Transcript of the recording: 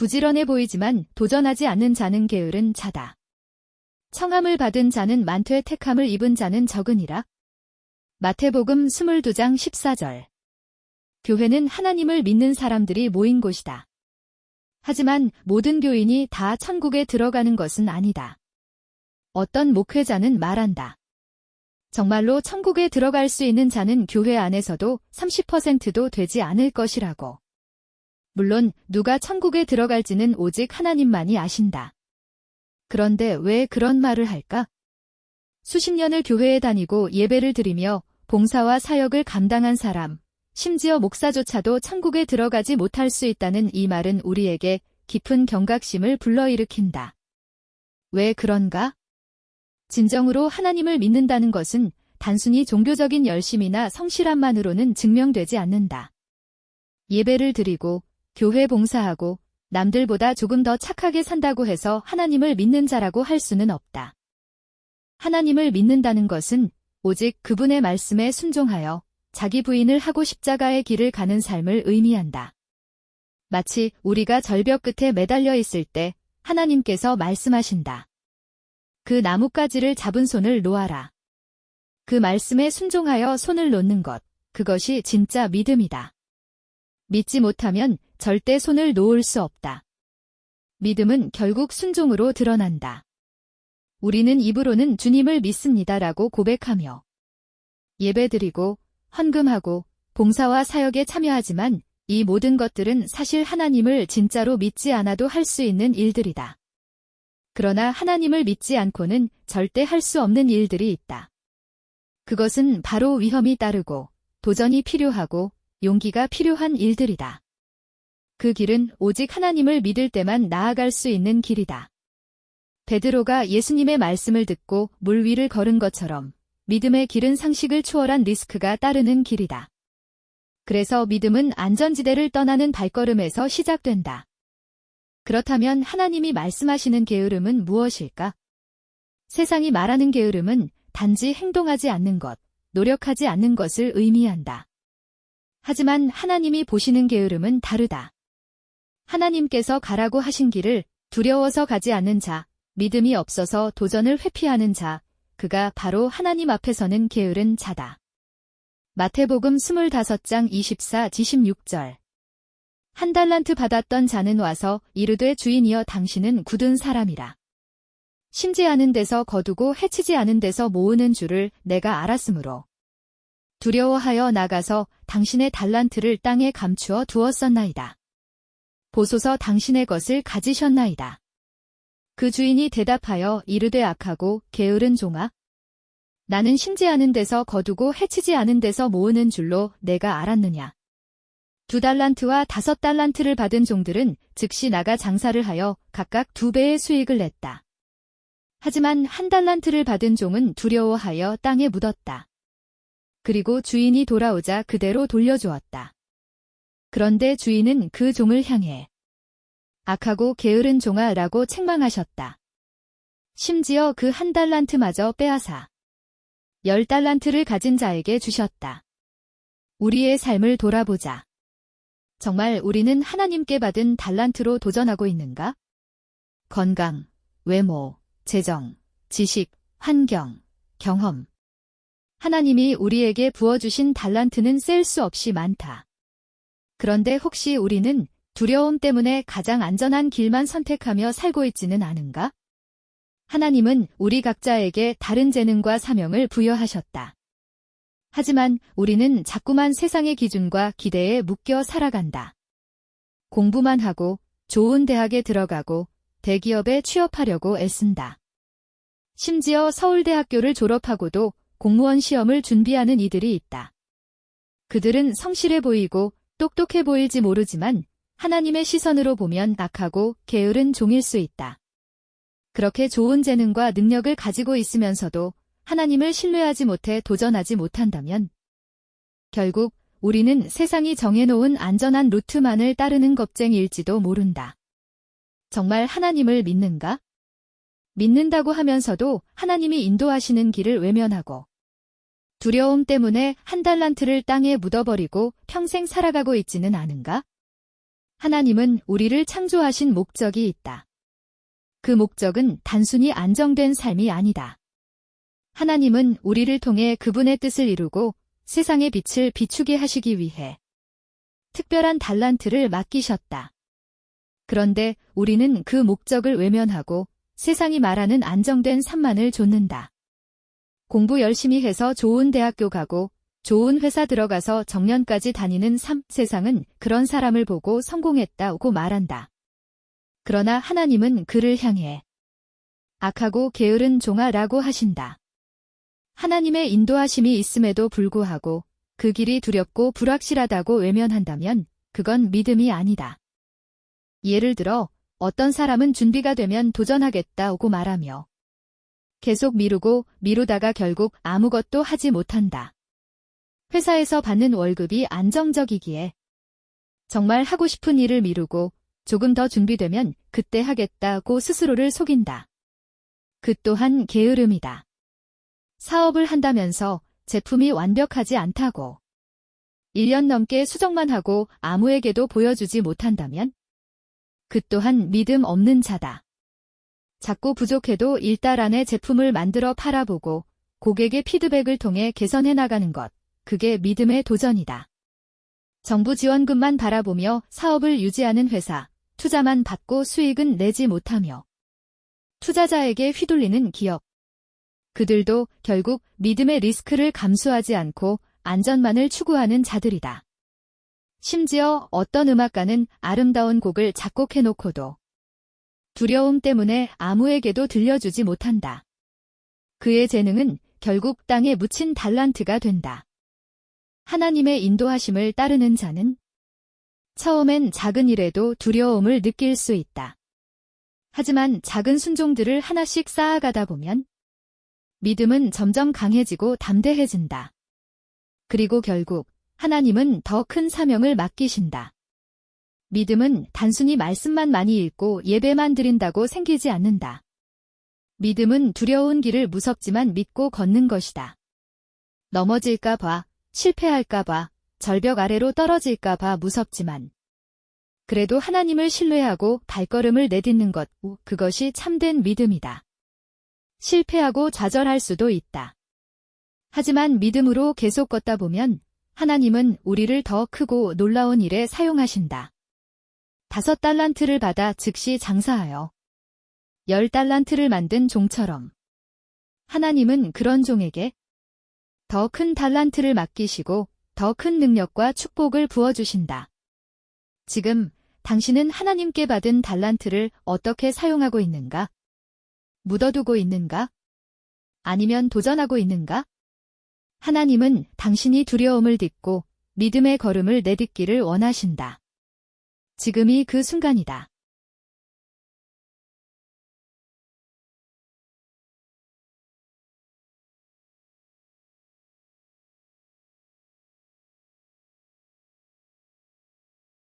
부지런해 보이지만 도전하지 않는 자는 게으른 자다. 청함을 받은 자는 많되 택함을 입은 자는 적으니라. 마태복음 22장 14절. 교회는 하나님을 믿는 사람들이 모인 곳이다. 하지만 모든 교인이 다 천국에 들어가는 것은 아니다. 어떤 목회자는 말한다. 정말로 천국에 들어갈 수 있는 자는 교회 안에서도 30%도 되지 않을 것이라고. 물론 누가 천국에 들어갈지는 오직 하나님만이 아신다. 그런데 왜 그런 말을 할까? 수십 년을 교회에 다니고 예배를 드리며 봉사와 사역을 감당한 사람, 심지어 목사조차도 천국에 들어가지 못할 수 있다는 이 말은 우리에게 깊은 경각심을 불러일으킨다. 왜 그런가? 진정으로 하나님을 믿는다는 것은 단순히 종교적인 열심이나 성실함만으로는 증명되지 않는다. 예배를 드리고 교회 봉사하고 남들보다 조금 더 착하게 산다고 해서 하나님을 믿는 자라고 할 수는 없다. 하나님을 믿는다는 것은 오직 그분의 말씀에 순종하여 자기 부인을 하고 십자가의 길을 가는 삶을 의미한다. 마치 우리가 절벽 끝에 매달려 있을 때 하나님께서 말씀하신다. 그 나뭇가지를 잡은 손을 놓아라. 그 말씀에 순종하여 손을 놓는 것, 그것이 진짜 믿음이다. 믿지 못하면 절대 손을 놓을 수 없다. 믿음은 결국 순종으로 드러난다. 우리는 입으로는 주님을 믿습니다라고 고백하며 예배드리고 헌금하고 봉사와 사역에 참여하지만 이 모든 것들은 사실 하나님을 진짜로 믿지 않아도 할 수 있는 일들이다. 그러나 하나님을 믿지 않고는 절대 할 수 없는 일들이 있다. 그것은 바로 위험이 따르고 도전이 필요하고 용기가 필요한 일들이다. 그 길은 오직 하나님을 믿을 때만 나아갈 수 있는 길이다. 베드로가 예수님의 말씀을 듣고 물 위를 걸은 것처럼 믿음의 길은 상식을 초월한 리스크가 따르는 길이다. 그래서 믿음은 안전지대를 떠나는 발걸음에서 시작된다. 그렇다면 하나님이 말씀하시는 게으름은 무엇일까? 세상이 말하는 게으름은 단지 행동하지 않는 것, 노력하지 않는 것을 의미한다. 하지만 하나님이 보시는 게으름은 다르다. 하나님께서 가라고 하신 길을 두려워서 가지 않는 자, 믿음이 없어서 도전을 회피하는 자, 그가 바로 하나님 앞에 서는 게으른 자다. 마태복음 25장 24-26절. 한 달란트 받았던 자는 와서 이르되 주인이여 당신은 굳은 사람이라. 심지 않은 데서 거두고 해치지 않은 데서 모으는 줄을 내가 알았으므로 두려워하여 나가서 당신의 달란트를 땅에 감추어 두었었나이다. 보소서 당신의 것을 가지셨나이다. 그 주인이 대답하여 이르되 악하고 게으른 종아, 나는 심지 않은 데서 거두고 해치지 않은 데서 모으는 줄로 내가 알았느냐. 2달란트와 5달란트를 받은 종들은 즉시 나가 장사를 하여 각각 2배의 수익을 냈다. 하지만 1달란트를 받은 종은 두려워하여 땅에 묻었다. 그리고 주인이 돌아오자 그대로 돌려주었다. 그런데 주인은 그 종을 향해 악하고 게으른 종아 라고 책망하셨다. 심지어 그 1달란트마저 빼앗아 10달란트를 가진 자에게 주셨다. 우리의 삶을 돌아보자. 정말 우리는 하나님께 받은 달란트로 도전하고 있는가? 건강, 외모, 재정, 지식, 환경, 경험. 하나님이 우리에게 부어주신 달란트는 셀 수 없이 많다. 그런데 혹시 우리는 두려움 때문에 가장 안전한 길만 선택하며 살고 있지는 않은가? 하나님은 우리 각자에게 다른 재능과 사명을 부여하셨다. 하지만 우리는 자꾸만 세상의 기준과 기대에 묶여 살아간다. 공부만 하고 좋은 대학에 들어가고 대기업에 취업하려고 애쓴다. 심지어 서울대학교를 졸업하고도 공무원 시험을 준비하는 이들이 있다. 그들은 성실해 보이고 똑똑해 보일지 모르지만 하나님의 시선으로 보면 악하고 게으른 종일 수 있다. 그렇게 좋은 재능과 능력을 가지고 있으면서도 하나님을 신뢰하지 못해 도전하지 못한다면 결국 우리는 세상이 정해놓은 안전한 루트만을 따르는 겁쟁이일지도 모른다. 정말 하나님을 믿는가? 믿는다고 하면서도 하나님이 인도하시는 길을 외면하고 두려움 때문에 1달란트를 땅에 묻어버리고 평생 살아가고 있지는 않은가? 하나님은 우리를 창조하신 목적이 있다. 그 목적은 단순히 안정된 삶이 아니다. 하나님은 우리를 통해 그분의 뜻을 이루고 세상의 빛을 비추게 하시기 위해 특별한 달란트를 맡기셨다. 그런데 우리는 그 목적을 외면하고 세상이 말하는 안정된 삶만을 좇는다. 공부 열심히 해서 좋은 대학교 가고 좋은 회사 들어가서 정년까지 다니는 삶, 세상은 그런 사람을 보고 성공했다고 말한다. 그러나 하나님은 그를 향해 악하고 게으른 종아라고 하신다. 하나님의 인도하심이 있음에도 불구하고 그 길이 두렵고 불확실하다고 외면한다면 그건 믿음이 아니다. 예를 들어 어떤 사람은 준비가 되면 도전하겠다고 말하며 계속 미루고 미루다가 결국 아무것도 하지 못한다. 회사에서 받는 월급이 안정적이기에 정말 하고 싶은 일을 미루고 조금 더 준비되면 그때 하겠다고 스스로를 속인다. 그 또한 게으름이다. 사업을 한다면서 제품이 완벽하지 않다고 1년 넘게 수정만 하고 아무에게도 보여주지 못한다면 그 또한 믿음 없는 자다. 자꾸 부족해도 1달 안에 제품을 만들어 팔아보고 고객의 피드백을 통해 개선해 나가는 것, 그게 믿음의 도전이다. 정부 지원금만 바라보며 사업을 유지하는 회사, 투자만 받고 수익은 내지 못하며 투자자에게 휘둘리는 기업. 그들도 결국 믿음의 리스크를 감수하지 않고 안전만을 추구하는 자들이다. 심지어 어떤 음악가는 아름다운 곡을 작곡해놓고도 두려움 때문에 아무에게도 들려주지 못한다. 그의 재능은 결국 땅에 묻힌 달란트가 된다. 하나님의 인도하심을 따르는 자는 처음엔 작은 일에도 두려움을 느낄 수 있다. 하지만 작은 순종들을 하나씩 쌓아가다 보면 믿음은 점점 강해지고 담대해진다. 그리고 결국 하나님은 더 큰 사명을 맡기신다. 믿음은 단순히 말씀만 많이 읽고 예배만 드린다고 생기지 않는다. 믿음은 두려운 길을 무섭지만 믿고 걷는 것이다. 넘어질까 봐, 실패할까 봐, 절벽 아래로 떨어질까 봐 무섭지만 그래도 하나님을 신뢰하고 발걸음을 내딛는 것, 그것이 참된 믿음이다. 실패하고 좌절할 수도 있다. 하지만 믿음으로 계속 걷다 보면 하나님은 우리를 더 크고 놀라운 일에 사용하신다. 5달란트를 받아 즉시 장사하여 10달란트를 만든 종처럼 하나님은 그런 종에게 더 큰 달란트를 맡기시고 더 큰 능력과 축복을 부어주신다. 지금 당신은 하나님께 받은 달란트를 어떻게 사용하고 있는가? 묻어두고 있는가? 아니면 도전하고 있는가? 하나님은 당신이 두려움을 딛고 믿음의 걸음을 내딛기를 원하신다. 지금이 그 순간이다.